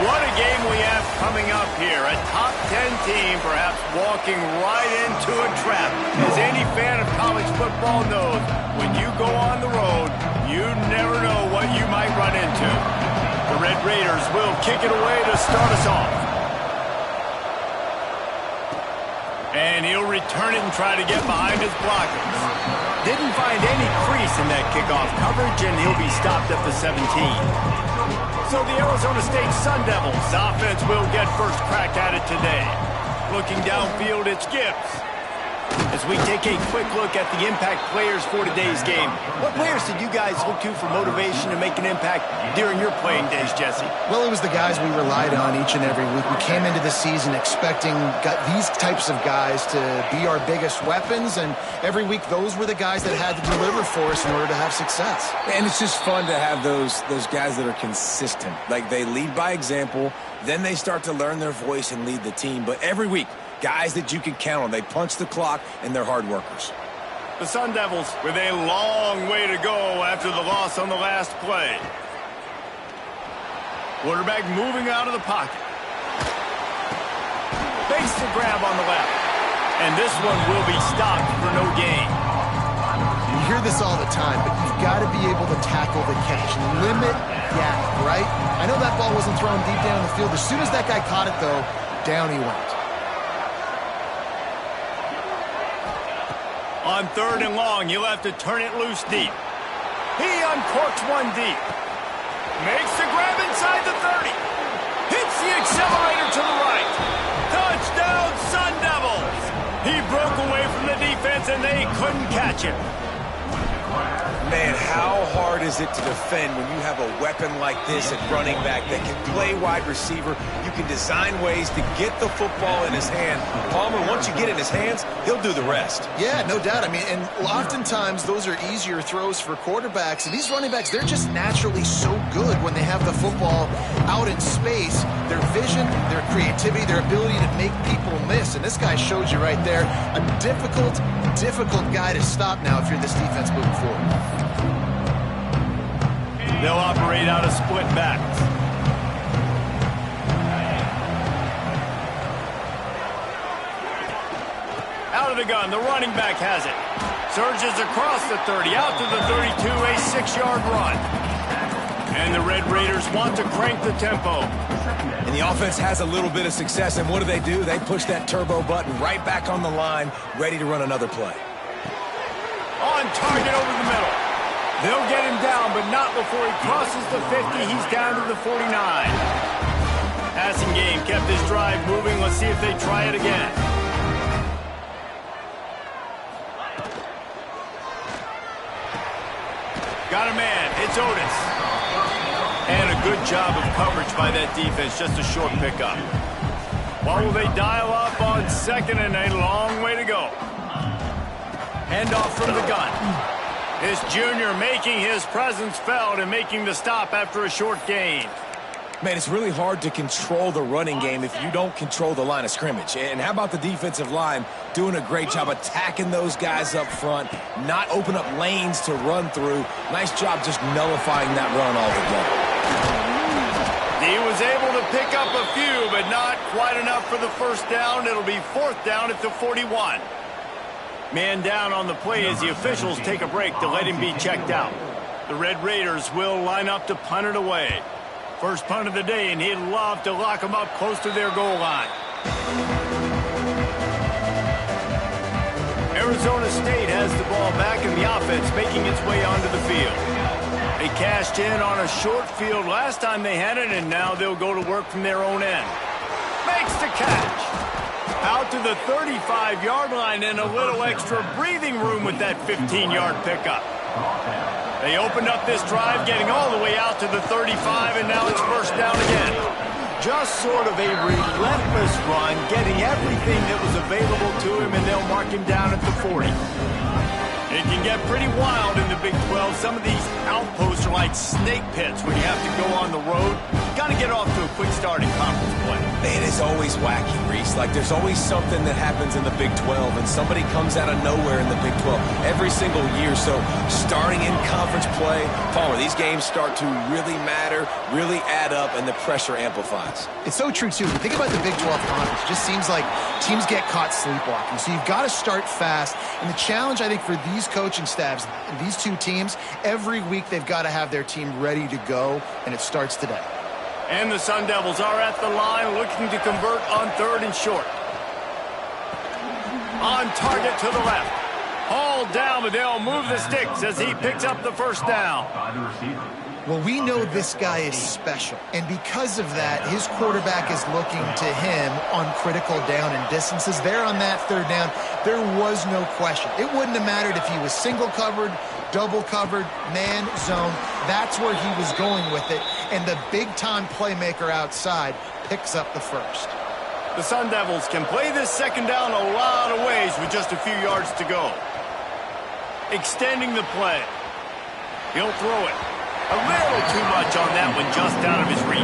What a game we have coming up here. A top 10 team perhaps walking right into a trap. As any fan of college football knows, when you go on the road, you never know what you might run into. The Red Raiders will kick it away to start us off. And he'll return it and try to get behind his blockers. Didn't find any crease in that kickoff coverage, and he'll be stopped at the 17. So the Arizona State Sun Devils offense will get first crack at it today. Looking downfield, it's Gibbs. As we take a quick look at the impact players for today's game, what players did you guys look to for motivation to make an impact during your playing days, Jesse? Well, it was the guys we relied on each and every week. We came into the season expecting these types of guys to be our biggest weapons, and every week those were the guys that had to deliver for us in order to have success. And it's just fun to have those guys that are consistent. Like, they lead by example, then they start to learn their voice and lead the team. But every week, guys that you can count on. They punch the clock, and they're hard workers. The Sun Devils with a long way to go after the loss on the last play. Quarterback moving out of the pocket. Fakes the grab on the left. And this one will be stopped for no gain. You hear this all the time, but you've got to be able to tackle the catch. Limit gap, right? I know that ball wasn't thrown deep down the field. As soon as that guy caught it, though, down he went. On 3rd and long, you'll have to turn it loose deep. He uncorks one deep. Makes the grab inside the 30. Hits the accelerator to the right. Touchdown, Sun Devils. He broke away from the defense, and they couldn't catch him. Man, how hard is it to defend when you have a weapon like this at running back that can play wide receiver? You can design ways to get the football in his hand. Palmer, once you get it in his hands, he'll do the rest. Yeah, no doubt. I mean, and oftentimes those are easier throws for quarterbacks. And these running backs, they're just naturally so good when they have the football out in space. Their vision, their creativity, their ability to make people miss. And this guy showed you right there, a difficult guy to stop now if you're this defense moving forward. They'll operate out of split backs. Out of the gun, the running back has it. Surges across the 30, out to the 32, a 6-yard run. And the Red Raiders want to crank the tempo. And the offense has a little bit of success, and what do? They push that turbo button right back on the line, ready to run another play. On target over the middle. They'll get him down, but not before he crosses the 50. He's down to the 49. Passing game kept his drive moving. Let's see if they try it again. Got a man. It's Otis. And a good job of coverage by that defense. Just a short pickup. What will they dial up on 2nd and a long way to go? Handoff from the gun. This junior making his presence felt and making the stop after a short gain. Man, it's really hard to control the running game if you don't control the line of scrimmage. And how about the defensive line doing a great job attacking those guys up front, not open up lanes to run through. Nice job just nullifying that run altogether. He was able to pick up a few, but not quite enough for the first down. It'll be 4th down at the 41. Man down on the play as the officials take a break to let him be checked out. The Red Raiders will line up to punt it away. First punt of the day, and he'd love to lock them up close to their goal line. Arizona State has the ball back, and the offense making its way onto the field. They cashed in on a short field last time they had it, and now they'll go to work from their own end. Makes the catch. Out to the 35-yard line and a little extra breathing room with that 15-yard pickup. They opened up this drive, getting all the way out to the 35, and now it's first down again. Just sort of a relentless run, getting everything that was available to him, and they'll mark him down at the 40. It can get pretty wild in the Big 12. Some of these outposts are like snake pits when you have to go on the road. got to get off to a quick start in conference play. Man, it's always wacky, Reese. Like, there's always something that happens in the Big 12, and somebody comes out of nowhere in the Big 12 every single year. So starting in conference play, Palmer, these games start to really matter, really add up, and the pressure amplifies. It's so true, too. When you think about the Big 12 conference, it just seems like teams get caught sleepwalking. So you've got to start fast. And the challenge, I think, for these coaching staffs, these two teams, every week they've got to have their team ready to go, and it starts today. And the Sun Devils are at the line looking to convert on 3rd and short. On target to the left. Hauled down, but they'll move the sticks as he picks up the first down. Well, we know this guy is special, and because of that, his quarterback is looking to him on critical down and distances. There on that 3rd down, there was no question. It wouldn't have mattered if he was single covered, double covered, man, zone. That's where he was going with it, and the big-time playmaker outside picks up the first. The Sun Devils can play this 2nd down a lot of ways with just a few yards to go. Extending the play. He'll throw it. A little too much on that one, just out of his reach.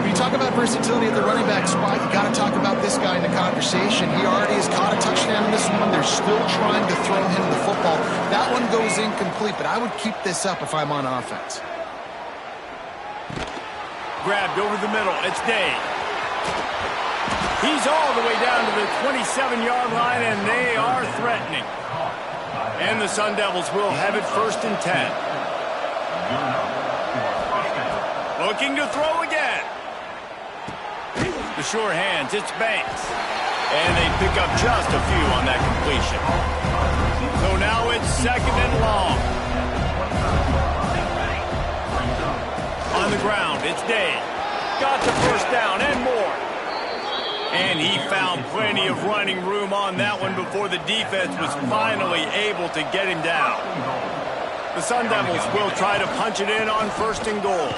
When you talk about versatility at the running back spot, you got to talk about this guy in the conversation. He already has caught a touchdown in this one. They're still trying to throw him the football. That one goes incomplete, but I would keep this up if I'm on offense. Grabbed over the middle. It's Day. He's all the way down to the 27-yard line, and they are threatening. And the Sun Devils will have it 1st and 10. Looking to throw again. The sure hands, it's Banks. And they pick up just a few on that completion. So now it's 2nd and long. On the ground, it's Day. Got the first down and more. And he found plenty of running room on that one before the defense was finally able to get him down. The Sun Devils will try to punch it in on 1st and goal.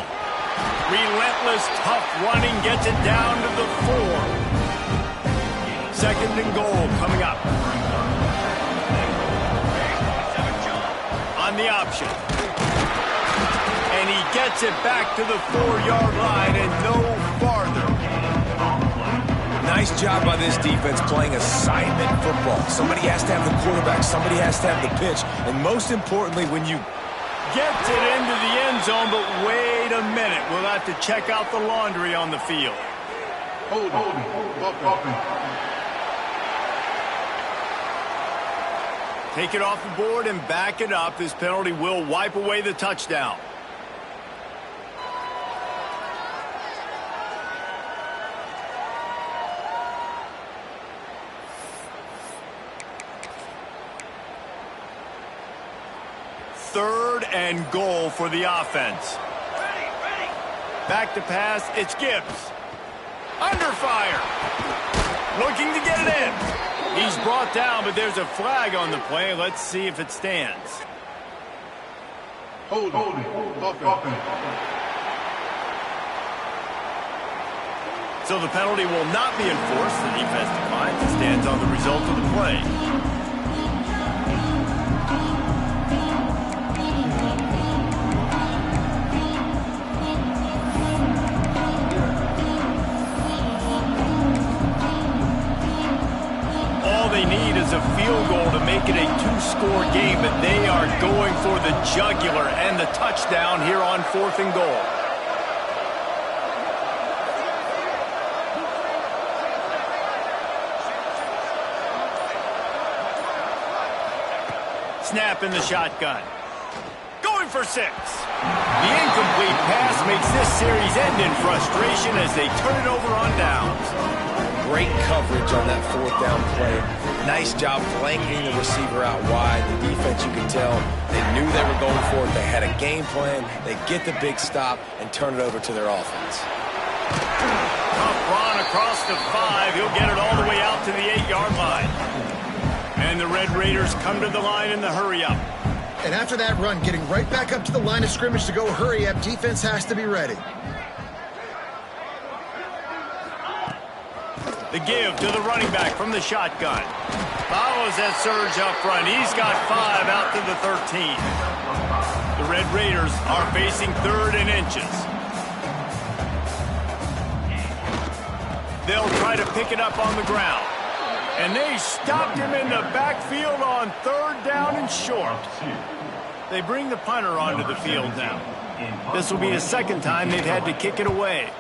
Relentless, tough running gets it down to the 4. 2nd and goal coming up. On the option. And he gets it back to the 4-yard line and no farther. Nice job by this defense playing assignment football. Somebody has to have the quarterback, somebody has to have the pitch, and most importantly, when you gets it into the end zone, but wait a minute. We'll have to check out the laundry on the field. Hold. Take it off the board and back it up. This penalty will wipe away the touchdown. Third and goal for the offense. Back to pass, it's Gibbs. Under fire. Looking to get it in. He's brought down, but there's a flag on the play. Let's see if it stands. Hold. So the penalty will not be enforced. The defense declines and stands on the result of the play. They need is a field goal to make it a 2-score game, but they are going for the jugular and the touchdown here on 4th and goal. Snap in the shotgun. Going for 6. The incomplete pass makes this series end in frustration as they turn it over on downs. great coverage on that 4th down play. Nice job flanking the receiver out wide. The defense, you can tell, they knew they were going for it. They had a game plan. They get the big stop and turn it over to their offense. Tough run across the 5. He'll get it all the way out to the 8-yard line. And the Red Raiders come to the line in the hurry-up. And after that run, getting right back up to the line of scrimmage to go hurry-up, defense has to be ready. The give to the running back from the shotgun. Follows that surge up front. He's got 5 out to the 13. The Red Raiders are facing 3rd and inches. They'll try to pick it up on the ground. And they stopped him in the backfield on 3rd down and short. They bring the punter onto the field now. This will be the 2nd time they've had to kick it away.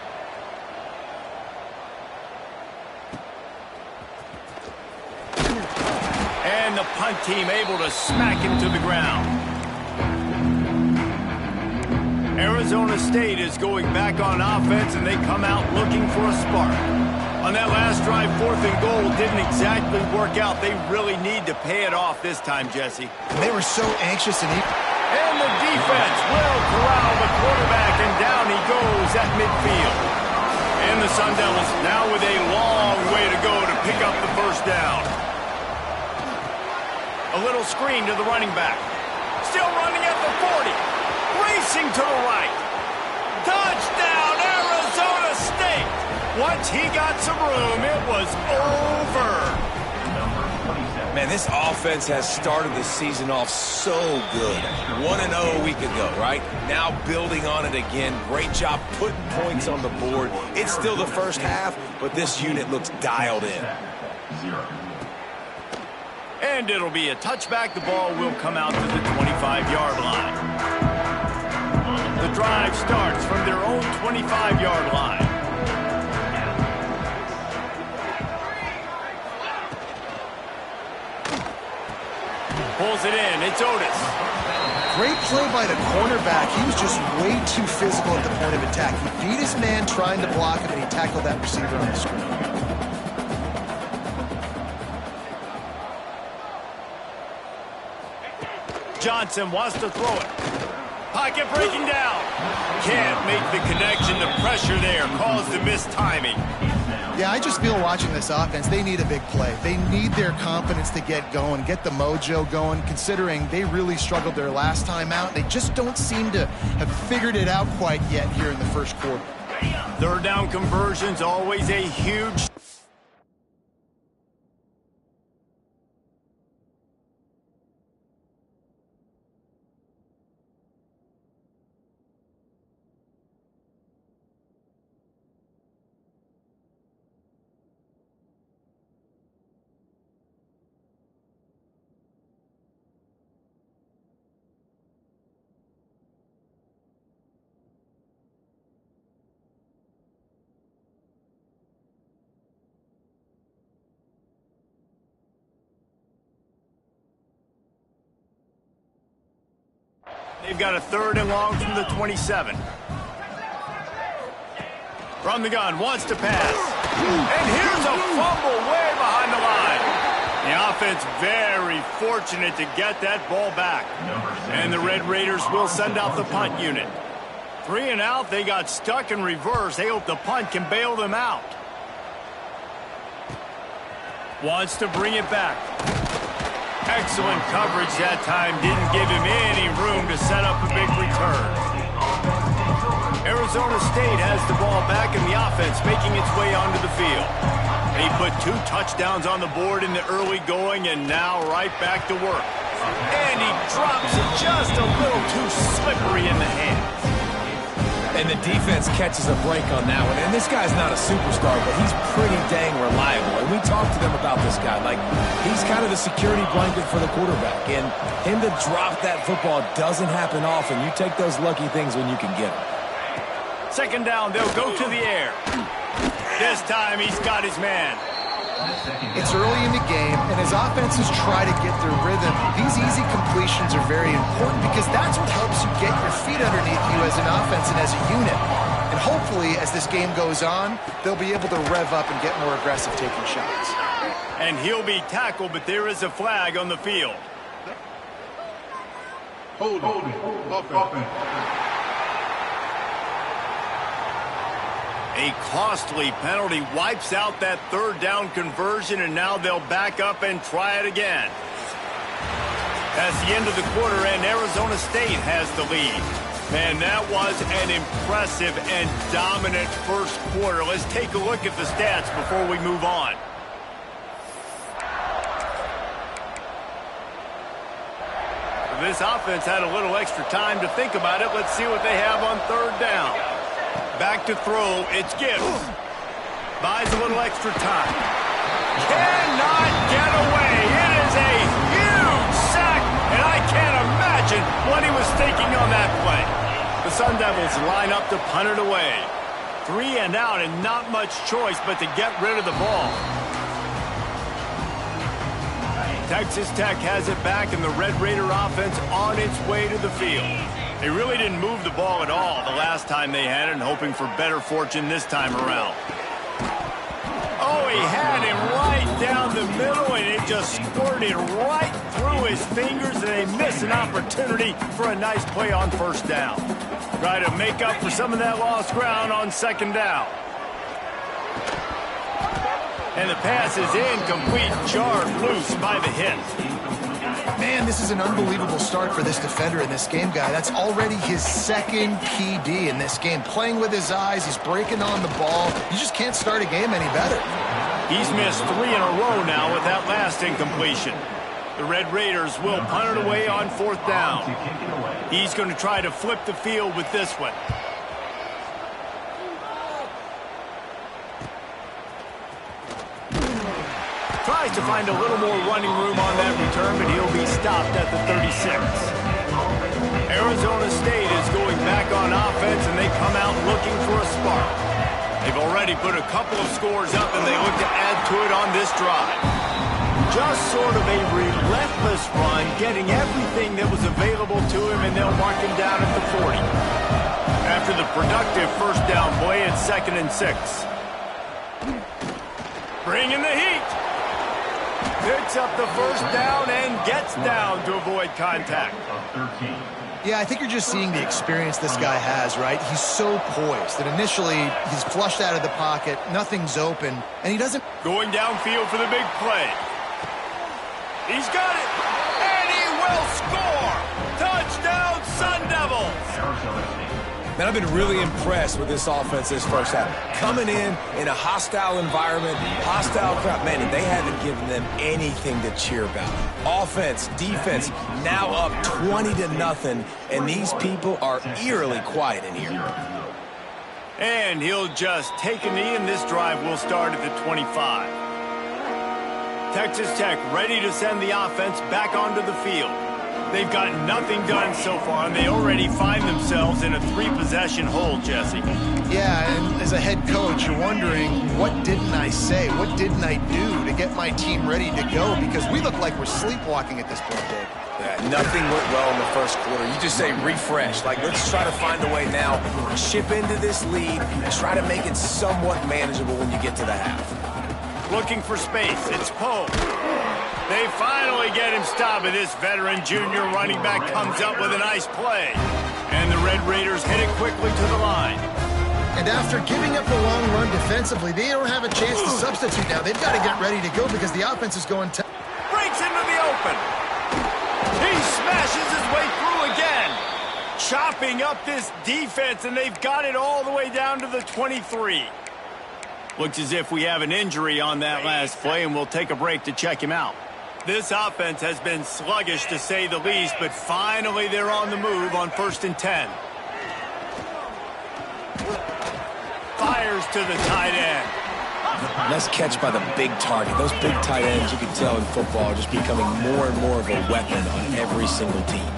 And the punt team able to smack him to the ground. Arizona State is going back on offense, and they come out looking for a spark. On that last drive, 4th and goal didn't exactly work out. They really need to pay it off this time, Jesse. They were so anxious and the defense will corral the quarterback, and down he goes at midfield. And the Sun Devils now with a long way to go to pick up the 1st down. A little screen to the running back. Still running at the 40. Racing to the right. Touchdown, Arizona State. Once he got some room, it was over. Man, this offense has started the season off so good. 1-0 a week ago, right? Now building on it again. Great job putting points on the board. It's still the first half, but this unit looks dialed in. And it'll be a touchback. The ball will come out to the 25-yard line. The drive starts from their own 25-yard line. Pulls it in. It's Otis. great play by the cornerback. He was just way too physical at the point of attack. He beat his man trying to block him, and he tackled that receiver on the screen. Johnson wants to throw it. Pocket breaking down. Can't make the connection. The pressure there caused the mistiming. Yeah, I just feel watching this offense, they need a big play. They need their confidence to get going, get the mojo going, considering they really struggled their last time out. They just don't seem to have figured it out quite yet here in the first quarter. Third down conversion's always a huge... They've got a third and long from the 27. From the gun, wants to pass. And here's a fumble way behind the line. The offense very fortunate to get that ball back. And the Red Raiders will send out the punt unit. 3 and out, they got stuck in reverse. They hope the punt can bail them out. Wants to bring it back. Excellent coverage that time. Didn't give him any room to set up a big return. Arizona State has the ball back in the offense, making its way onto the field. They put 2 touchdowns on the board in the early going, and now right back to work. And he drops it just a little too slippery in the hands. And the defense catches a break on that one. And this guy's not a superstar, but he's pretty dang reliable. And we talked to them about this guy. Like, he's kind of the security blanket for the quarterback. And him to drop that football doesn't happen often. You take those lucky things when you can get them. Second down, they'll go to the air. This time, he's got his man. It's early in the game, and as offenses try to get their rhythm, these easy completions are very important because that's what helps you get your feet underneath you as an offense and as a unit. And hopefully, as this game goes on, they'll be able to rev up and get more aggressive taking shots. And he'll be tackled, but there is a flag on the field. Hold it. A costly penalty wipes out that third down conversion, and now they'll back up and try it again. That's the end of the quarter, and Arizona State has the lead. Man, that was an impressive and dominant first quarter. Let's take a look at the stats before we move on. This offense had a little extra time to think about it. Let's see what they have on third down. Back to throw, it's Gibbs. Buys a little extra time. Cannot get away. It is a huge sack, and I can't imagine what he was thinking on that play. The Sun Devils line up to punt it away. 3 and out, and not much choice but to get rid of the ball. Texas Tech has it back, and the Red Raider offense on its way to the field. They really didn't move the ball at all the last time they had it, and hoping for better fortune this time around. Oh, he had him right down the middle, and it just squirted right through his fingers, and they miss an opportunity for a nice play on first down. Try to make up for some of that lost ground on second down. And the pass is incomplete, jarred loose by the hit. Man, this is an unbelievable start for this defender in this game, guy. That's already his second PD in this game. Playing with his eyes, he's breaking on the ball. You just can't start a game any better. He's missed 3 in a row now with that last incompletion. The Red Raiders will punt it away on fourth down. He's going to try to flip the field with this one. Tries to find a little more running room on that return, but he'll be stopped at the 36. Arizona State is going back on offense, and they come out looking for a spark. They've already put a couple of scores up, and they look to add to it on this drive. Just sort of a relentless run, getting everything that was available to him, and they'll mark him down at the 40. After the productive first down play, it's 2nd and 6. Bring in the heat. Picks up the first down and gets down to avoid contact. Yeah, I think you're just seeing the experience this guy has, right? He's so poised that initially he's flushed out of the pocket, nothing's open, and he doesn't... Going downfield for the big play. He's got it, and he will score! Touchdown, Sun Devils! Man, I've been really impressed with this offense this first half. Coming in a hostile environment, hostile crowd, man, and they haven't given them anything to cheer about. Offense, defense, now up 20-0, and these people are eerily quiet in here. And he'll just take a knee, and this drive will start at the 25. Texas Tech ready to send the offense back onto the field. They've got nothing done so far, and they already find themselves in a 3-possession hole, Jesse. Yeah, and as a head coach, you're wondering, what didn't I say? What didn't I do to get my team ready to go? Because we look like we're sleepwalking at this point, Dave. Yeah, nothing went well in the first quarter. You just say refresh. Like, let's try to find a way now, chip into this lead, and try to make it somewhat manageable when you get to the half. Looking for space. It's Poe. They finally get him stopped, and this veteran junior running back comes up with a nice play. And the Red Raiders hit it quickly to the line. And after giving up the long run defensively, they don't have a chance to substitute now. They've got to get ready to go because the offense is going to... Breaks into the open. He smashes his way through again. Chopping up this defense, and they've got it all the way down to the 23. Looks as if we have an injury on that last play, and we'll take a break to check him out. This offense has been sluggish, to say the least, but finally they're on the move on 1st and 10. Fires to the tight end. Nice catch by the big target. Those big tight ends, you can tell in football, are just becoming more and more of a weapon on every single team.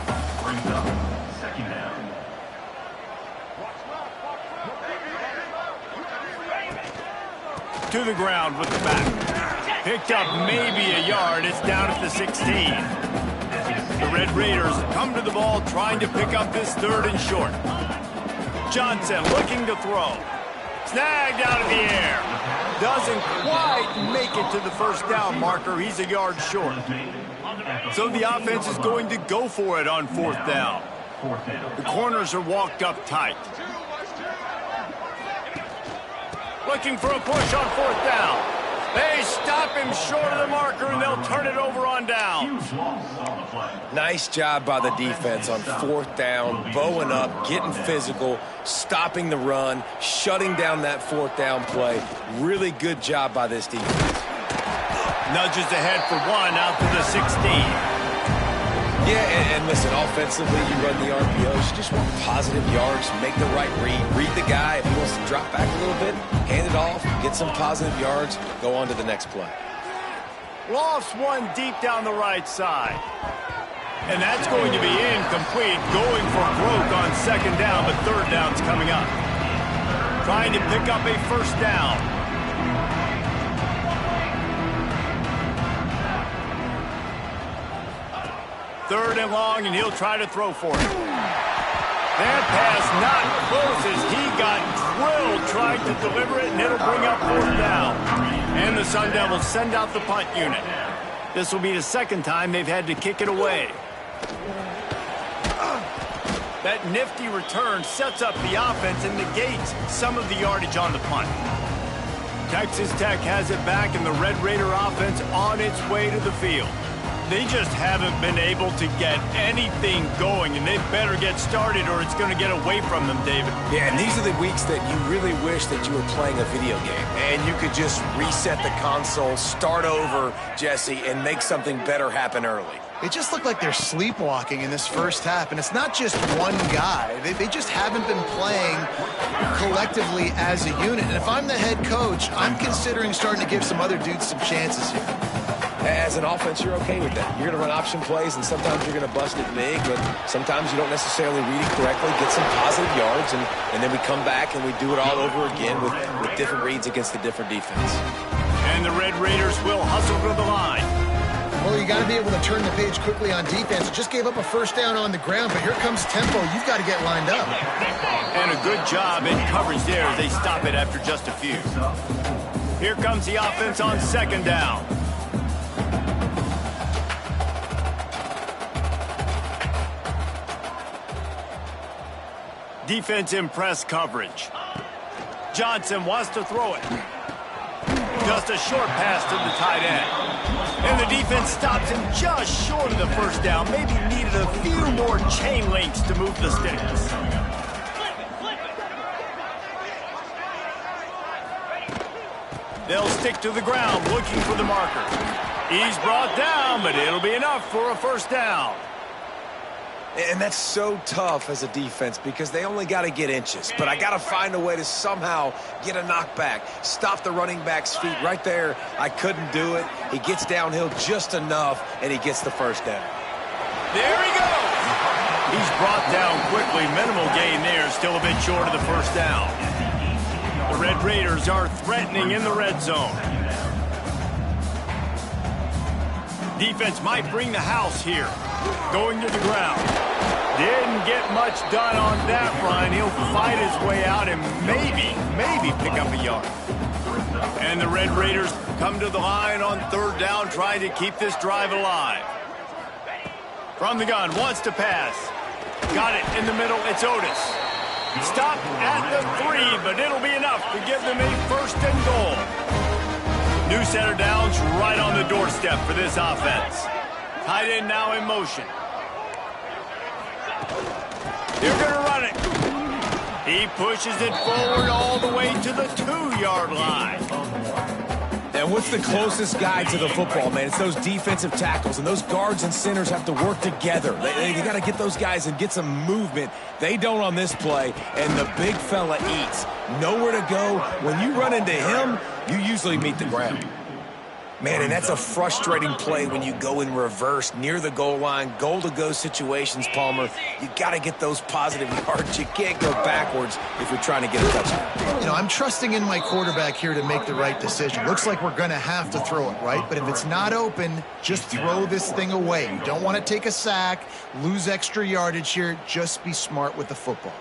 To the ground with the back. Picked up maybe a yard. It's down at the 16. The Red Raiders come to the ball trying to pick up this 3rd and short. Johnson looking to throw. Snagged out of the air. Doesn't quite make it to the first down marker. He's a yard short. So the offense is going to go for it on 4th down. The corners are walked up tight. Looking for a push on 4th down. They stop him short of the marker, and they'll turn it over on down. Nice job by the defense on 4th down, bowing up, getting physical, stopping the run, shutting down that 4th down play. Really good job by this defense. Nudges ahead for 1 out to the 16. Yeah, and listen, offensively, you run the RPOs. You just want positive yards, make the right read the guy. If he wants to drop back a little bit, hand it off, get some positive yards, go on to the next play. Lofts one deep down the right side. And that's going to be incomplete, going for broke on second down, but third down's coming up. Trying to pick up a first down. Third and long, and he'll try to throw for it. That pass not close as he got drilled trying to deliver it, and it'll bring up fourth down. And the Sun Devils send out the punt unit. This will be the second time they've had to kick it away. That nifty return sets up the offense and negates some of the yardage on the punt. Texas Tech has it back, and the Red Raider offense on its way to the field. They just haven't been able to get anything going, and they better get started or it's going to get away from them, David. Yeah, and these are the weeks that you really wish that you were playing a video game and you could just reset the console, start over, Jesse, and make something better happen early. They just look like they're sleepwalking in this first half, and it's not just one guy. They just haven't been playing collectively as a unit. And if I'm the head coach, I'm considering starting to give some other dudes some chances here. As an offense, you're okay with that. You're going to run option plays, and sometimes you're going to bust it big, but sometimes you don't necessarily read it correctly, get some positive yards, and then we come back and we do it all over again with different reads against the different defense. And the Red Raiders will hustle to the line. Well, you got to be able to turn the page quickly on defense. It just gave up a first down on the ground, but here comes tempo. You've got to get lined up. And a good job in coverage there as they stop it after just a few. Here comes the offense on second down. Defense in press coverage. Johnson wants to throw it. Just a short pass to the tight end. And the defense stops him just short of the first down. Maybe needed a few more chain links to move the sticks. They'll stick to the ground looking for the marker. He's brought down, but it'll be enough for a first down. And that's so tough as a defense because they only got to get inches. But I got to find a way to somehow get a knockback, stop the running back's feet right there. I couldn't do it. He gets downhill just enough, and he gets the first down. There he goes. He's brought down quickly. Minimal gain there, still a bit short of the first down. The Red Raiders are threatening in the red zone. Defense might bring the house here. Going to the ground. Didn't get much done on that run. He'll fight his way out and maybe pick up a yard. And the Red Raiders come to the line on third down, trying to keep this drive alive. From the gun, wants to pass. Got it in the middle, it's Otis. Stop at the 3, but it'll be enough to give them a first and goal. New center downs right on the doorstep for this offense. Tight end now in motion. They're going to run it. He pushes it forward all the way to the 2-yard line. And what's the closest guy to the football, man? It's those defensive tackles, and those guards and centers have to work together. They got to get those guys and get some movement. They don't on this play, and the big fella eats. Nowhere to go. When you run into him, you usually meet the ground. Man, and that's a frustrating play when you go in reverse near the goal line, goal-to-go situations, Palmer. You got to get those positive yards. You can't go backwards if you're trying to get a touchdown. You know, I'm trusting in my quarterback here to make the right decision. Looks like we're going to have to throw it, right? But if it's not open, just throw this thing away. You don't want to take a sack, lose extra yardage here. Just be smart with the football.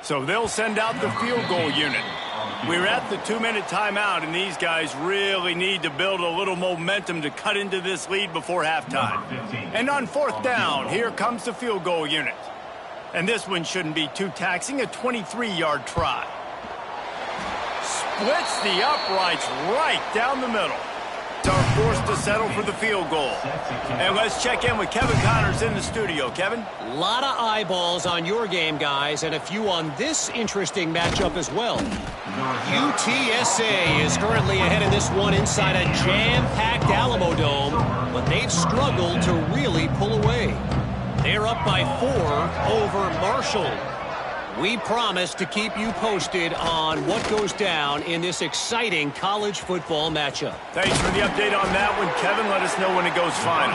So they'll send out the field goal unit. We're at the 2-minute timeout, and these guys really need to build a little momentum to cut into this lead before halftime. And on fourth down, here comes the field goal unit. And this one shouldn't be too taxing, a 23-yard try. Splits the uprights right down the middle. Are forced to settle for the field goal. And let's check in with Kevin Connors in the studio. Kevin? A lot of eyeballs on your game, guys, and a few on this interesting matchup as well. UTSA is currently ahead in this one inside a jam-packed Alamo Dome, but they've struggled to really pull away. They're up by 4 over Marshall. We promise to keep you posted on what goes down in this exciting college football matchup. Thanks for the update on that one, Kevin. Let us know when it goes final.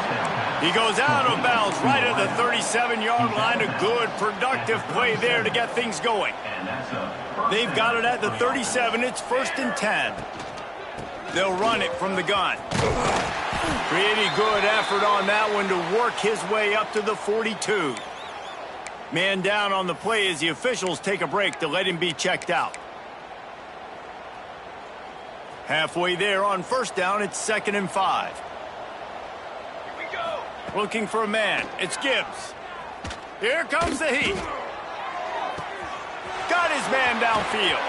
He goes out of bounds right at the 37-yard line. A good, productive play there to get things going. They've got it at the 37. It's 1st and 10. They'll run it from the gun. Pretty good effort on that one to work his way up to the 42. Man down on the play as the officials take a break to let him be checked out. Halfway there on 1st down, it's 2nd and 5. Here we go. Looking for a man. It's Gibbs. Here comes the heat. Got his man downfield.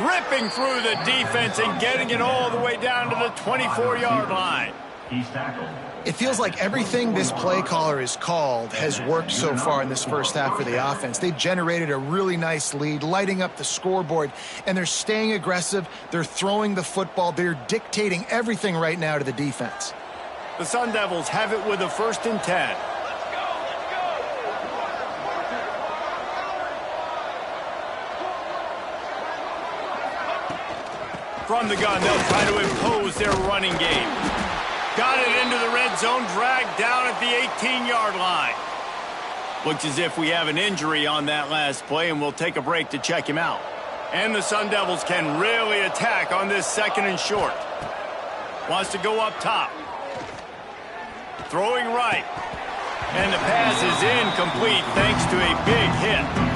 Ripping through the defense and getting it all the way down to the 24-yard line. He's tackled. It feels like everything this play caller has called has worked so far in this first half for the offense. They've generated a really nice lead, lighting up the scoreboard, and they're staying aggressive. They're throwing the football. They're dictating everything right now to the defense. The Sun Devils have it with a 1st and 10. From the gun, they'll try to impose their running game. Got it into the red zone, dragged down at the 18-yard line. Looks as if we have an injury on that last play, and we'll take a break to check him out. And the Sun Devils can really attack on this 2nd and short. Wants to go up top. Throwing right. And the pass is incomplete thanks to a big hit.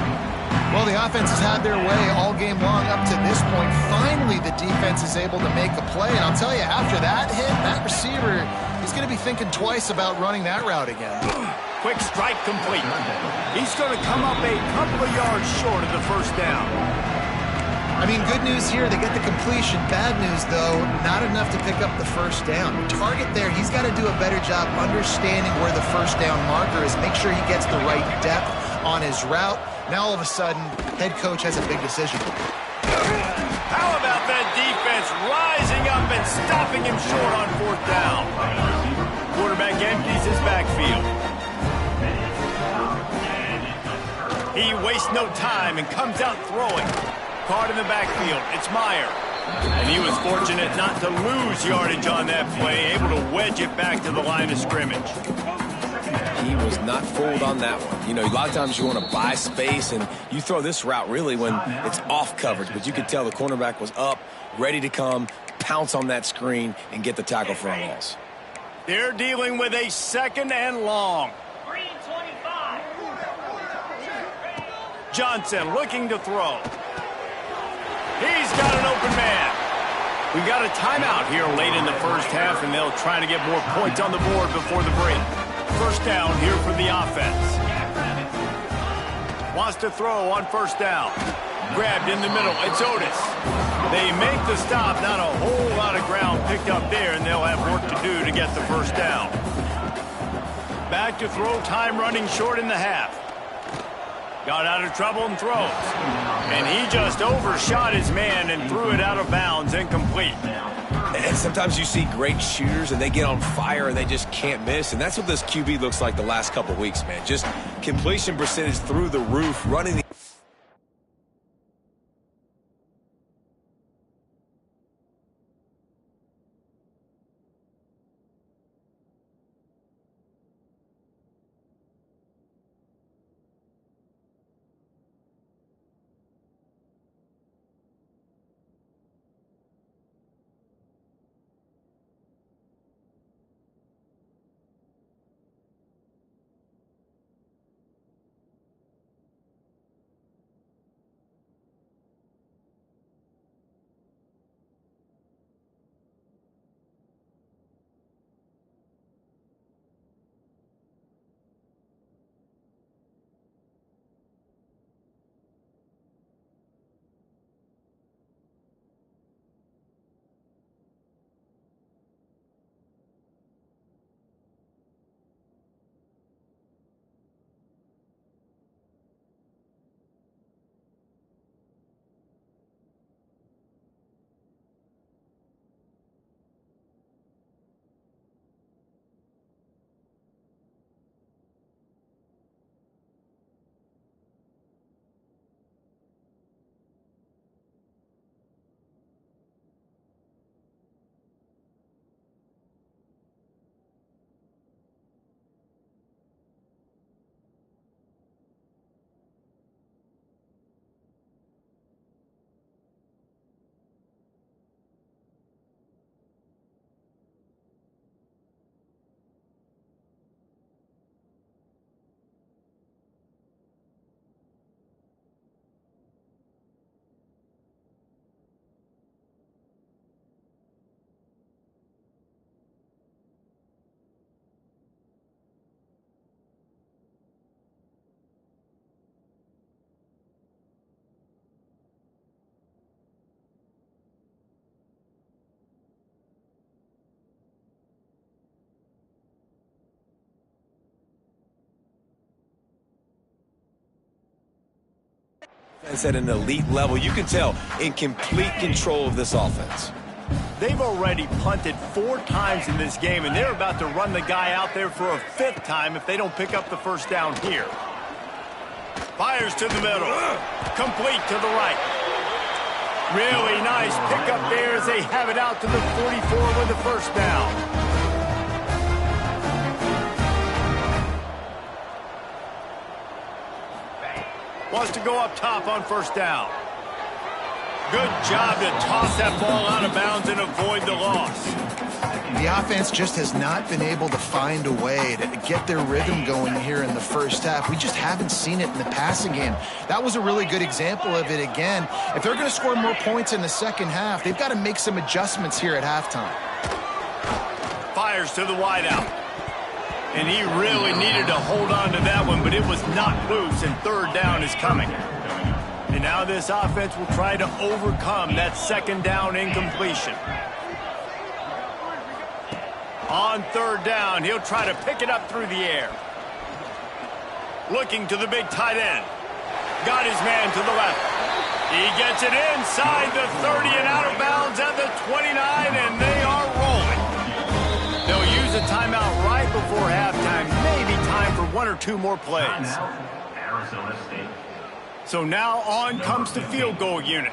Well, the offense has had their way all game long up to this point. Finally, the defense is able to make a play. And I'll tell you, after that hit, that receiver is going to be thinking twice about running that route again. Quick strike complete. He's going to come up a couple of yards short of the 1st down. I mean, good news here, they get the completion. Bad news, though, not enough to pick up the 1st down. The target there, he's got to do a better job understanding where the 1st down marker is, make sure he gets the right depth on his route. Now, all of a sudden, head coach has a big decision. How about that defense rising up and stopping him short on 4th down? Quarterback empties his backfield. He wastes no time and comes out throwing. Caught in the backfield. It's Meyer. And he was fortunate not to lose yardage on that play, able to wedge it back to the line of scrimmage. He was not fooled on that one. You know, a lot of times you want to buy space, and you throw this route really when it's off coverage. But you could tell the cornerback was up, ready to come, pounce on that screen, and get the tackle for a loss. They're dealing with a 2nd and long. Johnson looking to throw. He's got an open man. We've got a timeout here late in the first half, and they'll try to get more points on the board before the break. 1st down here for the offense. Wants to throw on 1st down. Grabbed in the middle. It's Otis. They make the stop. Not a whole lot of ground picked up there, and they'll have work to do to get the 1st down. Back to throw, time running short in the half. Got out of trouble and throws. And he just overshot his man and threw it out of bounds, incomplete. And sometimes you see great shooters and they get on fire and they just can't miss. And that's what this QB looks like the last couple of weeks, man. Just completion percentage through the roof, running the It's at an elite level. You can tell in complete control of this offense. They've already punted 4 times in this game, and they're about to run the guy out there for a 5th time if they don't pick up the first down here. Fires to the middle. Complete to the right. Really nice pickup there as they have it out to the 44 with the first down. Wants to go up top on first down. Good job to toss that ball out of bounds and avoid the loss. The offense just has not been able to find a way to get their rhythm going here in the first half. We just haven't seen it in the passing game. That was a really good example of it again. If they're going to score more points in the second half, they've got to make some adjustments here at halftime. Fires to the wideout. And he really needed to hold on to that one, but it was knocked loose, and third down is coming. And now this offense will try to overcome that second down incompletion. On third down, he'll try to pick it up through the air. Looking to the big tight end. Got his man to the left. He gets it inside the 30 and out of bounds at the 29, and they are rolling. They'll use a timeout right before halftime. Maybe time for 1 or 2 more plays. Arizona State. So now on comes the field goal unit.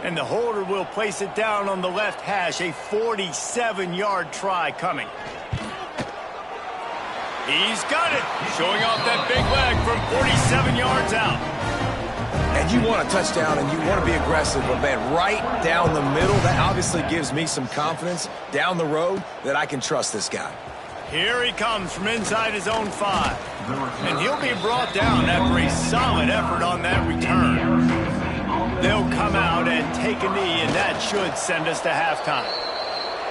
And the holder will place it down on the left hash. A 47-yard try coming. He's got it. Showing off that big leg from 47 yards out. And you want a touchdown and you want to be aggressive, but man, right down the middle, that obviously gives me some confidence down the road that I can trust this guy. Here he comes from inside his own 5. And he'll be brought down after a solid effort on that return. They'll come out and take a knee, and that should send us to halftime.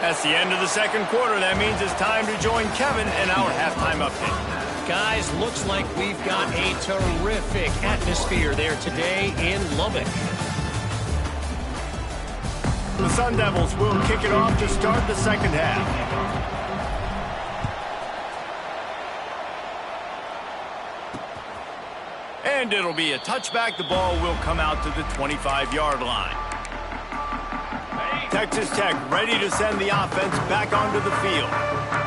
That's the end of the second quarter. That means it's time to join Kevin in our halftime update. Guys, looks like we've got a terrific atmosphere there today in Lubbock. The Sun Devils will kick it off to start the second half. And it'll be a touchback. The ball will come out to the 25-yard line. Texas Tech ready to send the offense back onto the field.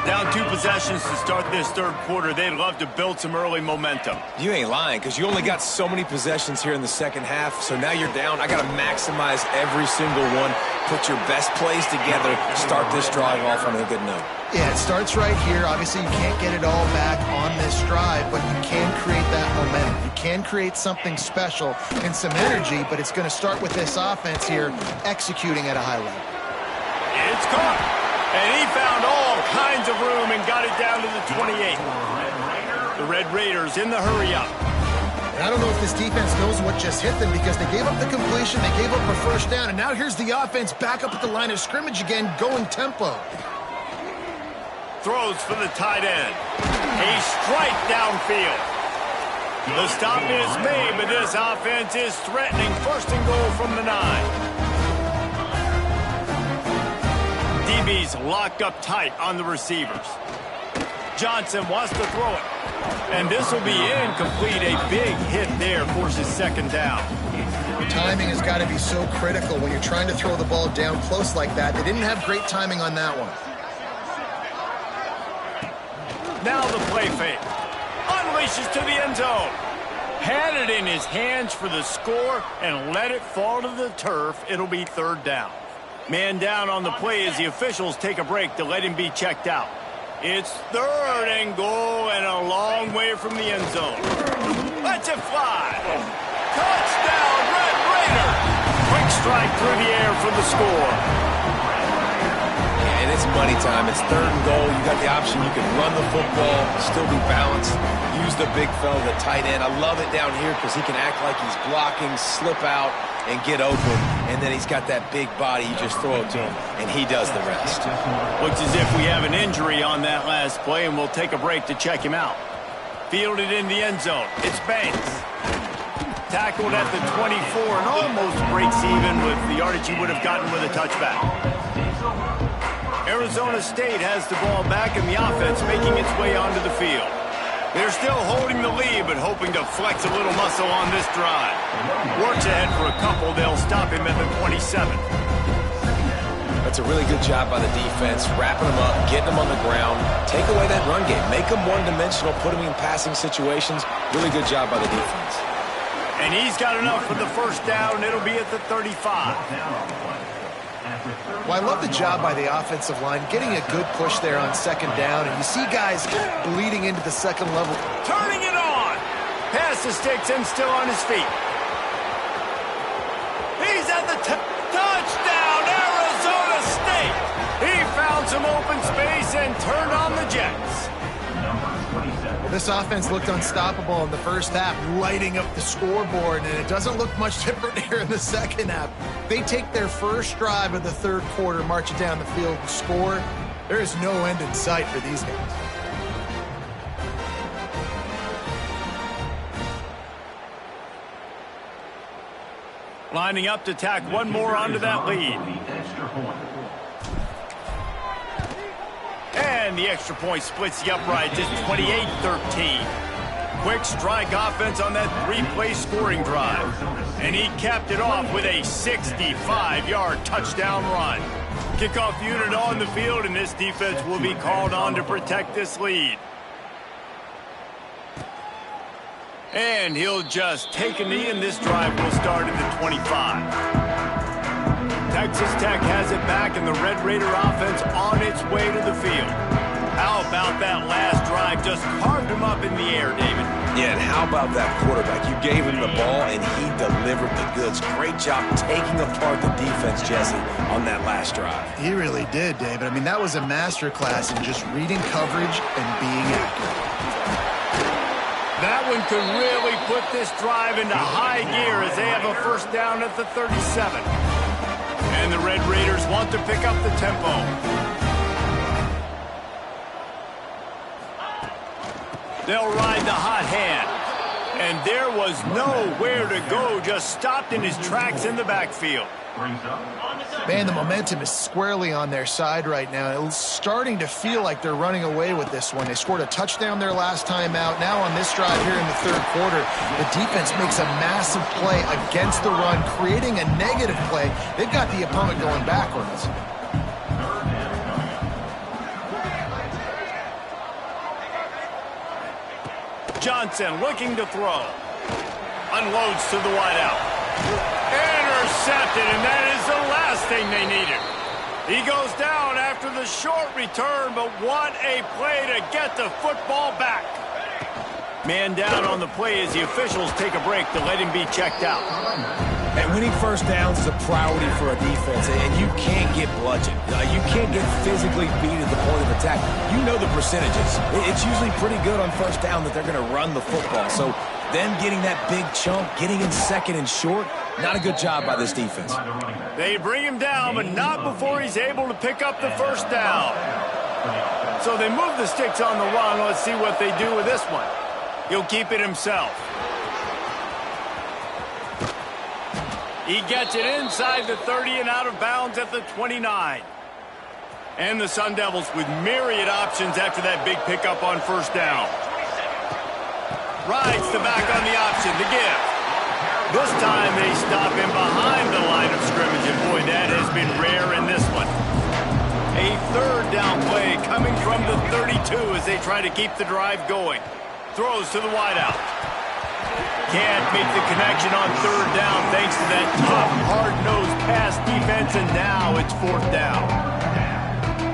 Down 2 possessions to start this third quarter. They'd love to build some early momentum. You ain't lying, because you only got so many possessions here in the second half, so now you're down. I got to maximize every single one, put your best plays together, start this drive off on a good note. Yeah, it starts right here. Obviously, you can't get it all back on this drive, but you can create that momentum. You can create something special and some energy, but it's going to start with this offense here executing at a high level. It's caught. And he found all kinds of room and got it down to the 28. The Red Raiders in the hurry-up. And I don't know if this defense knows what just hit them because they gave up the completion, they gave up a first down, and now here's the offense back up at the line of scrimmage again, going tempo. Throws for the tight end. A strike downfield. The stop is made, but this offense is threatening first and goal from the 9. DB's locked up tight on the receivers. Johnson wants to throw it. And this will be incomplete. A big hit there forces second down. Timing has got to be so critical when you're trying to throw the ball down close like that. They didn't have great timing on that one. Now the play fake. Unleashes to the end zone. Had it in his hands for the score and let it fall to the turf. It'll be third down. Man down on the play as the officials take a break to let him be checked out. It's third and goal and a long way from the end zone. Let's it fly. Touchdown, Red Raider. Quick strike through the air for the score. And it's money time. It's third and goal. You got the option. You can run the football, still be balanced, use the big fella, the tight end. I love it down here because he can act like he's blocking, slip out, and get open. And then he's got that big body. You just throw it to him, and he does the rest. Looks as if we have an injury on that last play, and we'll take a break to check him out. Fielded in the end zone. It's Banks. Tackled at the 24 and almost breaks even with the yardage he would have gotten with a touchback. Arizona State has the ball back, and the offense making its way onto the field. They're still holding the lead, but hoping to flex a little muscle on this drive. Works ahead for a couple. They'll stop him at the 27. That's a really good job by the defense, wrapping them up, getting them on the ground, take away that run game, make them one-dimensional, put them in passing situations. Really good job by the defense. And he's got enough for the first down. It'll be at the 35. Well, I love the job by the offensive line, getting a good push there on second down, and you see guys bleeding into the second level. Turning it on. Pass the sticks and still on his feet. He's at the touchdown, Arizona State. He found some open space and turned on the Jets. Well, this offense looked unstoppable in the first half, lighting up the scoreboard, and it doesn't look much different here in the second half. They take their first drive of the third quarter, march it down the field, and score. There is no end in sight for these guys. Lining up to tack one more onto that lead. And the extra point splits the uprights. It's 28-13. Quick strike offense on that three-play scoring drive. And he capped it off with a 65-yard touchdown run. Kickoff unit on the field, and this defense will be called on to protect this lead. And he'll just take a knee, and this drive will start at the 25. Texas Tech has it back, and the Red Raider offense on its way to the field. How about that last drive? Just carved him up in the air, David. Yeah, and how about that quarterback? You gave him the ball, and he delivered the goods. Great job taking apart the defense, Jesse, on that last drive. He really did, David. I mean, that was a masterclass in just reading coverage and being accurate. That one could really put this drive into high gear as they have a first down at the 37. And the Red Raiders want to pick up the tempo. They'll ride the hot hand. And there was nowhere to go, just stopped in his tracks in the backfield. Man, the momentum is squarely on their side right now. It's starting to feel like they're running away with this one. They scored a touchdown their last time out. Now on this drive here in the third quarter, the defense makes a massive play against the run, creating a negative play. They've got the opponent going backwards. Johnson looking to throw. Unloads to the wideout. Intercepted, and that is the last thing they needed. He goes down after the short return, but what a play to get the football back. Man down on the play as the officials take a break to let him be checked out. And winning first downs is a priority for a defense, and you can't get bludgeoned. You can't get physically beat at the point of attack. You know the percentages. It's usually pretty good on first down that they're going to run the football. So them getting that big chunk, getting in second and short, not a good job by this defense. They bring him down, but not before he's able to pick up the first down. So they move the sticks on the run. Let's see what they do with this one. He'll keep it himself. He gets it inside the 30 and out of bounds at the 29. And the Sun Devils with myriad options after that big pickup on first down. Rides the back on the option to give. This time they stop him behind the line of scrimmage, and boy, that has been rare in this one. A third down play coming from the 32 as they try to keep the drive going. Throws to the wideout. Can't make the connection on third down thanks to that tough, hard-nosed pass defense, and now it's fourth down.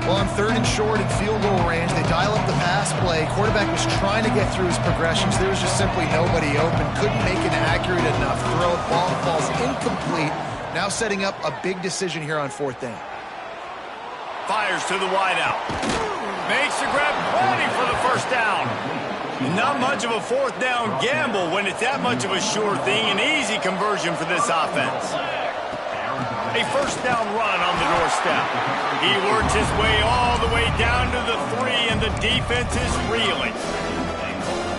Well, on third and short and field goal range, they dial up the pass play. Quarterback was trying to get through his progressions. There was just simply nobody open. Couldn't make an accurate enough throw. Ball falls incomplete. Now setting up a big decision here on fourth down. Fires to the wideout. Makes the grab, plenty for the first down. Not much of a fourth down gamble when it's that much of a sure thing. An easy conversion for this offense. A first down run on the doorstep. He works his way all the way down to the 3, and the defense is reeling.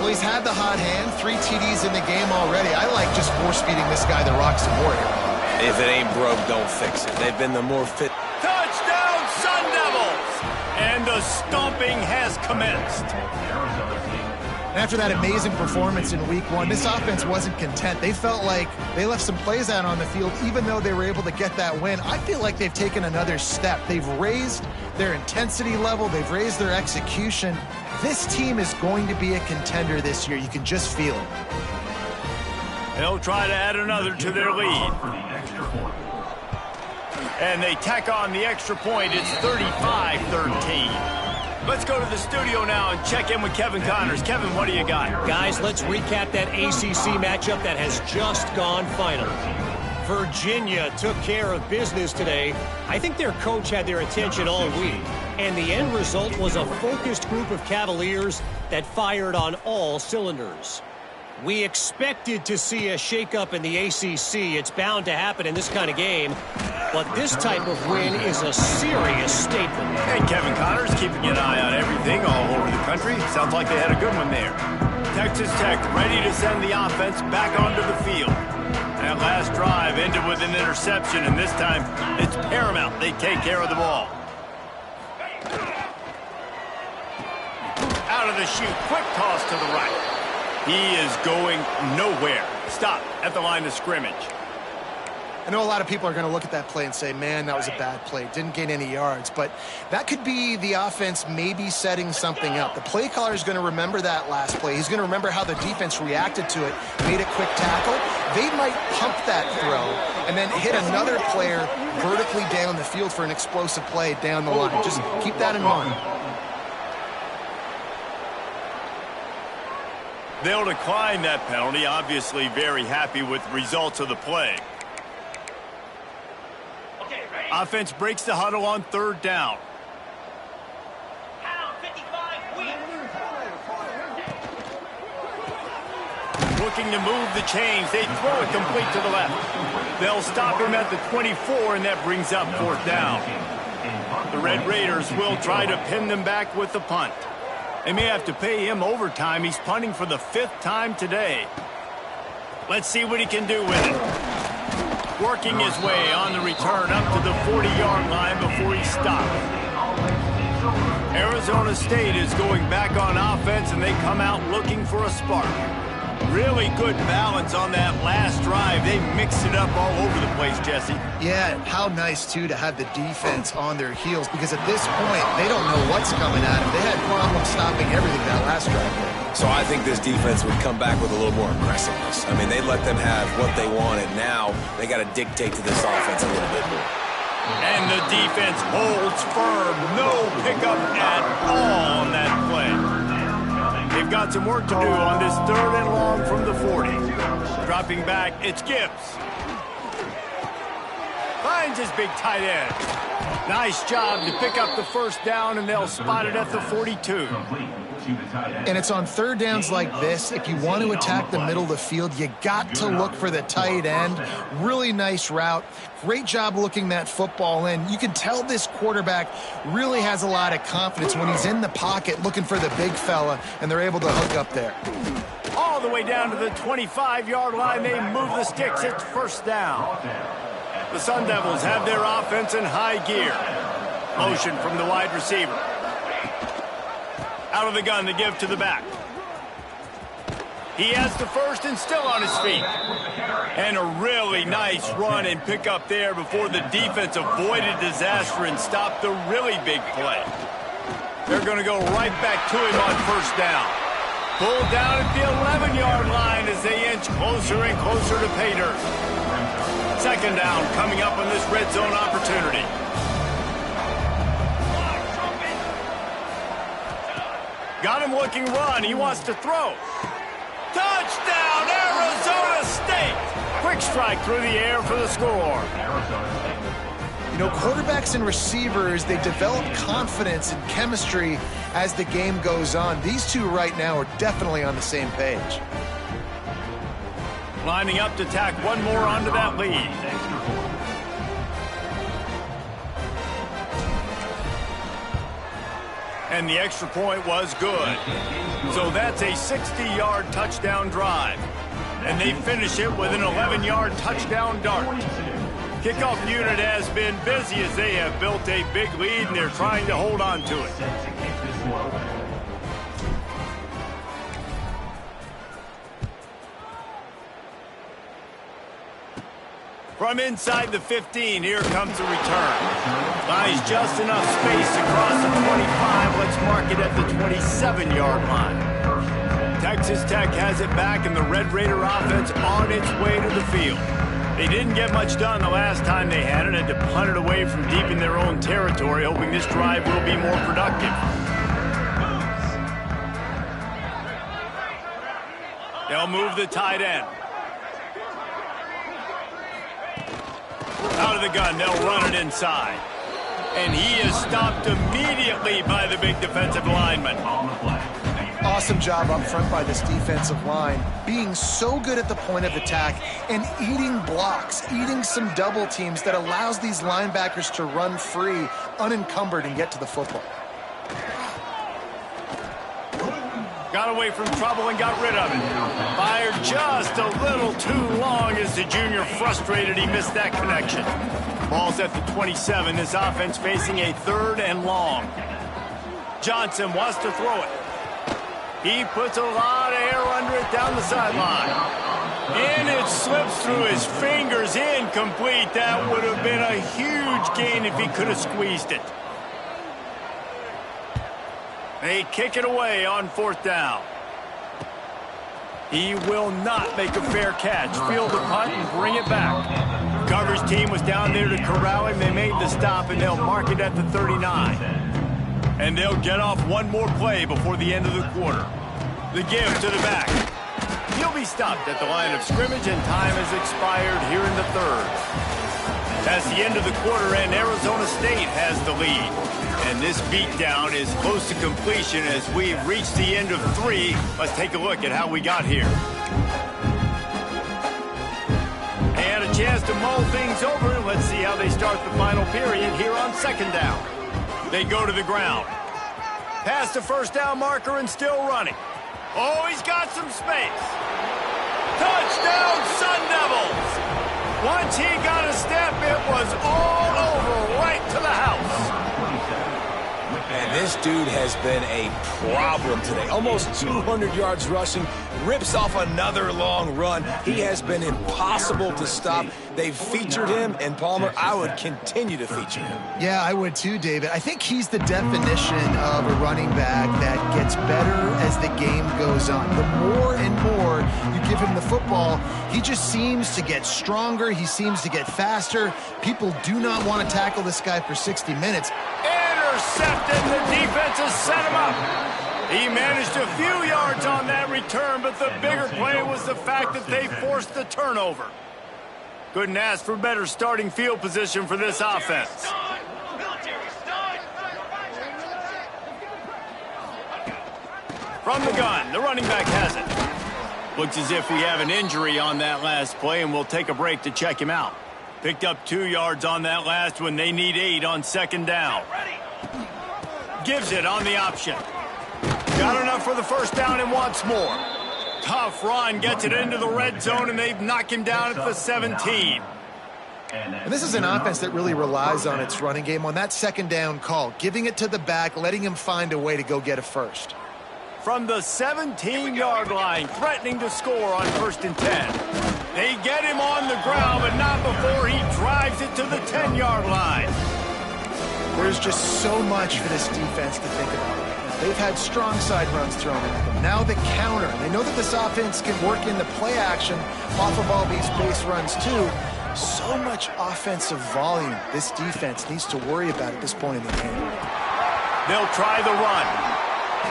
Well, he's had the hot hand, 3 TDs in the game already. I like just force-feeding this guy the rock some more here. If it ain't broke, don't fix it. They've been the more fit. Touchdown, Sun Devils! And the stomping has commenced. And after that amazing performance in week 1, this offense wasn't content. They felt like they left some plays out on the field, even though they were able to get that win. I feel like they've taken another step. They've raised their intensity level. They've raised their execution. This team is going to be a contender this year. You can just feel it. They'll try to add another to their lead. And they tack on the extra point. It's 35-13. Let's go to the studio now and check in with Kevin Connors. Kevin, what do you got? Guys, let's recap that ACC matchup that has just gone final. Virginia took care of business today. I think their coach had their attention all week. And the end result was a focused group of Cavaliers that fired on all cylinders. We expected to see a shakeup in the ACC. It's bound to happen in this kind of game. But this type of win is a serious statement. And Kevin Connors keeping an eye on everything all over the country. Sounds like they had a good one there. Texas Tech ready to send the offense back onto the field. That last drive ended with an interception, and this time it's paramount they take care of the ball. Out of the chute, quick toss to the right. He is going nowhere. Stop at the line of scrimmage. I know a lot of people are going to look at that play and say, man, that was a bad play. Didn't gain any yards. But that could be the offense maybe setting something up. The play caller is going to remember that last play. He's going to remember how the defense reacted to it, made a quick tackle. They might pump that throw and then hit another player vertically down the field for an explosive play down the line. Just keep that in mind. They'll decline that penalty. Obviously very happy with the results of the play. Offense breaks the huddle on third down. Looking to move the chains. They throw it complete to the left. They'll stop him at the 24, and that brings up fourth down. The Red Raiders will try to pin them back with the punt. They may have to pay him overtime. He's punting for the 5th time today. Let's see what he can do with it. Working his way on the return up to the 40-yard line before he stopped. Arizona State is going back on offense, and they come out looking for a spark. Really good balance on that last drive. They mixed it up all over the place, Jesse. Yeah, how nice, too, to have the defense on their heels, because at this point, they don't know what's coming at them. They had problems stopping everything that last drive. So I think this defense would come back with a little more aggressiveness. I mean, they let them have what they wanted. Now they got to dictate to this offense a little bit more. And the defense holds firm. No pickup at all on that play. They've got some work to do on this 3rd and long from the 40. Dropping back, it's Gibbs. Finds his big tight end. Nice job to pick up the first down, and they'll spot it at the 42. And it's on third downs like this. If you want to attack the middle of the field, you got to look for the tight end. Really nice route. Great job looking that football in. You can tell this quarterback really has a lot of confidence when he's in the pocket looking for the big fella, and they're able to hook up there. All the way down to the 25-yard line. They move the sticks. It's first down. The Sun Devils have their offense in high gear. Motion from the wide receiver. Out of the gun to give to the back. He has the first and still on his feet. And a really nice run and pick up there before the defense avoided disaster and stopped the really big play. They're going to go right back to him on first down. Pulled down at the 11-yard line as they inch closer and closer to pay dirt. Second down coming up on this red zone opportunity. Got him looking run. He wants to throw. Touchdown, Arizona State! Quick strike through the air for the score. You know, quarterbacks and receivers, they develop confidence and chemistry as the game goes on. These two right now are definitely on the same page. Lining up to tack one more onto that lead. And the extra point was good. So that's a 60-yard touchdown drive. And they finish it with an 11-yard touchdown dart. Kickoff unit has been busy as they have built a big lead, and they're trying to hold on to it. From inside the 15, here comes the return. Buys just enough space to cross the 25. Let's mark it at the 27-yard line. Texas Tech has it back, and the Red Raider offense on its way to the field. They didn't get much done the last time they had it, and to punt it away from deep in their own territory, hoping this drive will be more productive. They'll move the tight end. Out of the gun, they'll run it inside. And he is stopped immediately by the big defensive lineman. Awesome job up front by this defensive line, being so good at the point of attack and eating blocks, eating some double teams that allows these linebackers to run free, unencumbered, and get to the football. Got away from trouble and got rid of it. Fired just a little too long as the junior frustrated he missed that connection. Ball's at the 27. This offense facing a 3rd and long. Johnson wants to throw it. He puts a lot of air under it down the sideline. And it slips through his fingers, incomplete. That would have been a huge gain if he could have squeezed it. They kick it away on 4th down. He will not make a fair catch. Field the punt and bring it back. Coverage team was down there to corral him. They made the stop, and they'll mark it at the 39. And they'll get off one more play before the end of the quarter. The give to the back. He'll be stopped at the line of scrimmage, and time has expired here in the 3rd. That's the end of the quarter, and Arizona State has the lead. And this beatdown is close to completion as we've reached the end of 3. Let's take a look at how we got here. They had a chance to mull things over. Let's see how they start the final period here on 2nd down. They go to the ground. Past the 1st down marker and still running. Oh, he's got some space. Touchdown, Sun Devils! Once he got a step, it was all over right to the house. And this dude has been a problem today. Almost 200 yards rushing, rips off another long run. He has been impossible to stop. They've featured him, and Palmer, I would continue to feature him. Yeah, I would too, David. I think he's the definition of a running back that gets better as the game goes on. The more and more you give him the football, he just seems to get stronger. He seems to get faster. People do not want to tackle this guy for 60 minutes. Intercepted, the defense has set him up. He managed a few yards on that return, but the bigger play was the fact that they forced the turnover. Couldn't ask for better starting field position for this offense. From the gun, the running back has it. Looks as if we have an injury on that last play, and we'll take a break to check him out. Picked up 2 yards on that last one. They need 8 on 2nd down. Gives it on the option. Got enough for the 1st down and wants more. Tough run, gets it into the red zone, and they've knocked him down at the 17. And this is an offense that really relies on its running game on that 2nd down call, giving it to the back, letting him find a way to go get a first. From the 17-yard line, threatening to score on 1st and 10. They get him on the ground, but not before he drives it to the 10-yard line. There's just so much for this defense to think about right now. They've had strong side runs thrown at them. Now the counter. They know that this offense can work in the play action off of all these base runs too. So much offensive volume this defense needs to worry about at this point in the game. They'll try the run.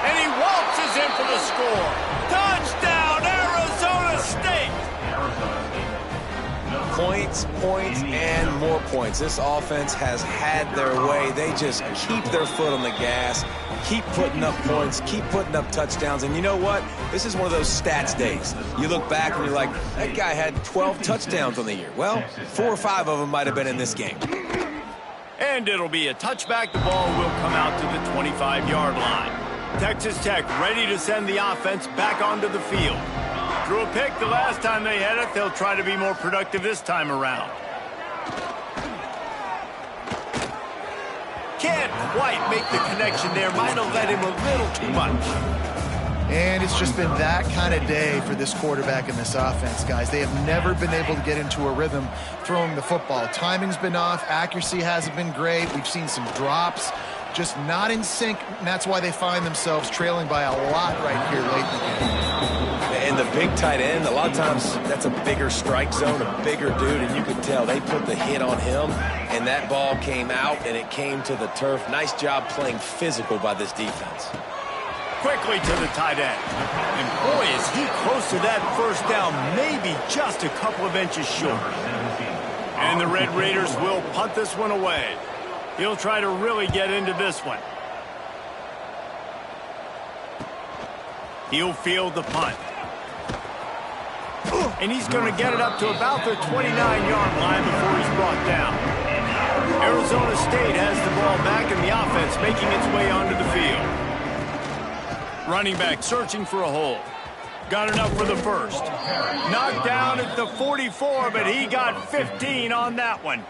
And he waltzes in for the score. Touchdown, Arizona State! Points, points, and more points. This offense has had their way. They just keep their foot on the gas, keep putting up points, keep putting up touchdowns. And you know what? This is one of those stats days. You look back and you're like, that guy had 12 touchdowns on the year. Well, 4 or 5 of them might have been in this game. And it'll be a touchback. The ball will come out to the 25-yard line. Texas Tech ready to send the offense back onto the field. Drew a pick the last time they had it. They'll try to be more productive this time around. Can't quite make the connection there. Might have let him a little too much. And it's just been that kind of day for this quarterback and this offense, guys. They have never been able to get into a rhythm throwing the football. Timing's been off. Accuracy hasn't been great. We've seen some drops, just not in sync, and that's why they find themselves trailing by a lot right here late in the game. And the big tight end, a lot of times that's a bigger strike zone, a bigger dude, and you could tell they put the hit on him, and that ball came out, and it came to the turf. Nice job playing physical by this defense. Quickly to the tight end. And boy, is he close to that first down, maybe just a couple of inches short. And the Red Raiders will punt this one away. He'll try to really get into this one. He'll field the punt. And he's going to get it up to about the 29-yard line before he's brought down. Arizona State has the ball back in the offense, making its way onto the field. Running back searching for a hole. Got enough for the first. Knocked down at the 44, but he got 15 on that one.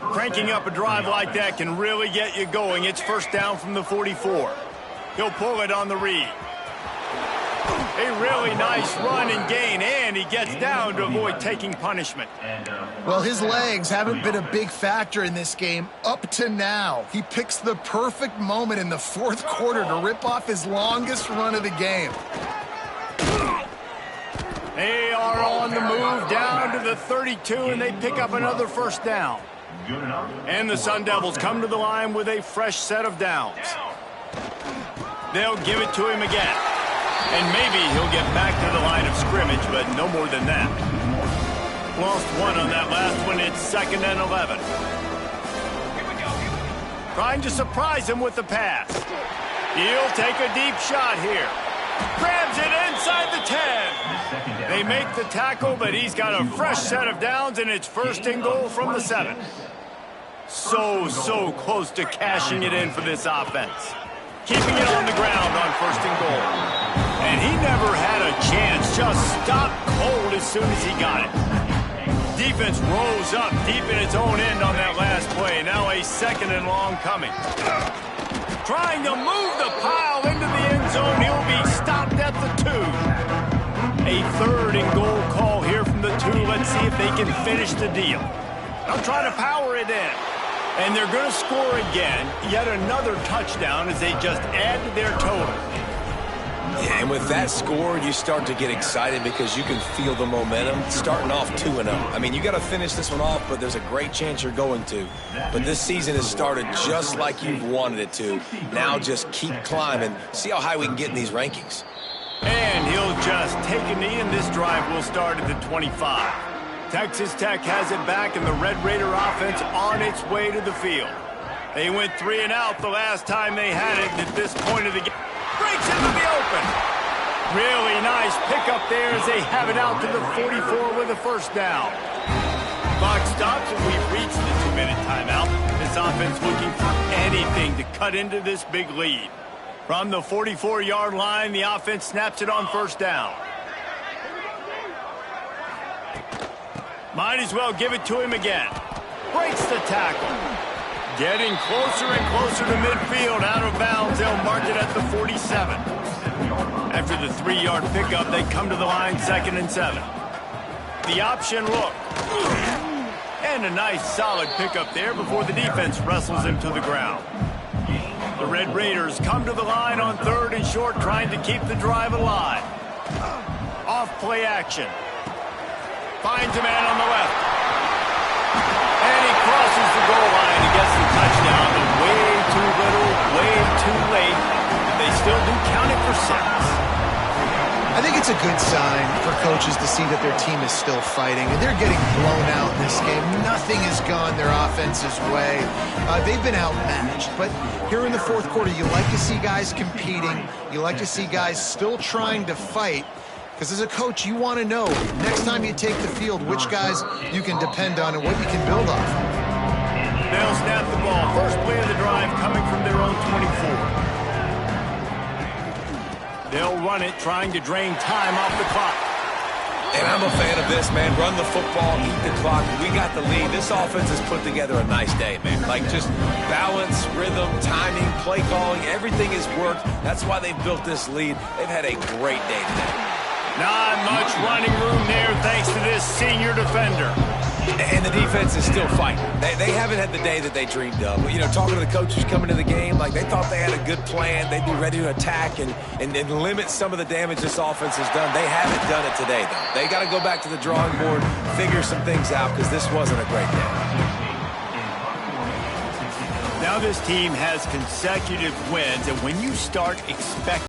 Cranking up a drive like that can really get you going. It's first down from the 44. He'll pull it on the read. A really nice run and gain, and he gets down to avoid taking punishment. Well, his legs haven't been a big factor in this game up to now. He picks the perfect moment in the fourth quarter to rip off his longest run of the game. They are on the move down to the 32, and they pick up another first down. And the Sun Devils come to the line with a fresh set of downs. They'll give it to him again. And maybe he'll get back to the line of scrimmage, but no more than that. Lost one on that last one. It's 2nd and 11. Trying to surprise him with the pass. He'll take a deep shot here. Grabs it inside the 10. They make the tackle, but he's got a fresh set of downs, and it's 1st and goal from the 7. So close to cashing it in for this offense. Keeping it on the ground on 1st and goal. And he never had a chance, just stopped cold as soon as he got it. Defense rose up deep in its own end on that last play. Now a 2nd and long coming. Trying to move the pile into the end zone. He'll be stopped at the 2. A 3rd and goal call here from the 2. Let's see if they can finish the deal. They'll try to power it in. And they're going to score again. Yet another touchdown as they just add to their total. Yeah, and with that score, you start to get excited because you can feel the momentum starting off 2-0. I mean, you got to finish this one off, but there's a great chance you're going to. But this season has started just like you've wanted it to. Now just keep climbing. See how high we can get in these rankings. And he'll just take a knee, and this drive will start at the 25. Texas Tech has it back, and the Red Raider offense on its way to the field. They went 3 and out the last time they had it, and at this point of the game, breaks into the open. Really nice pickup there as they have it out to the 44 with a first down. Clock stops, and we've reached the 2-minute timeout. This offense looking for anything to cut into this big lead. From the 44-yard line, the offense snaps it on first down. Might as well give it to him again. Breaks the tackle. Getting closer and closer to midfield. Out of bounds, they'll mark it at the 47. After the 3-yard pickup, they come to the line 2nd and 7. The option look. And a nice solid pickup there before the defense wrestles him to the ground. The Red Raiders come to the line on 3rd and short, trying to keep the drive alive. Off play action. Finds a man on the left. And he crosses the goal line and gets the touchdown. But way too little, way too late. And they still do count it for 6. I think it's a good sign for coaches to see that their team is still fighting, and they're getting blown out in this game. Nothing has gone their offense's way. They've been outmatched, but here in the fourth quarter, you like to see guys competing. You like to see guys still trying to fight, because as a coach, you want to know next time you take the field which guys you can depend on and what you can build off. They'll snap the ball. First play of the drive coming from their own 24. They'll run it, trying to drain time off the clock. And I'm a fan of this, man. Run the football, eat the clock. We got the lead. This offense has put together a nice day, man. Like just balance, rhythm, timing, play calling, everything has worked. That's why they've built this lead. They've had a great day today. Not much running room there thanks to this senior defender. And the defense is still fighting. They haven't had the day that they dreamed of. You know, talking to the coaches coming to the game, like they thought they had a good plan. They'd be ready to attack and limit some of the damage this offense has done. They haven't done it today, though. They got to go back to the drawing board, figure some things out, because this wasn't a great day. Now this team has consecutive wins, and when you start expecting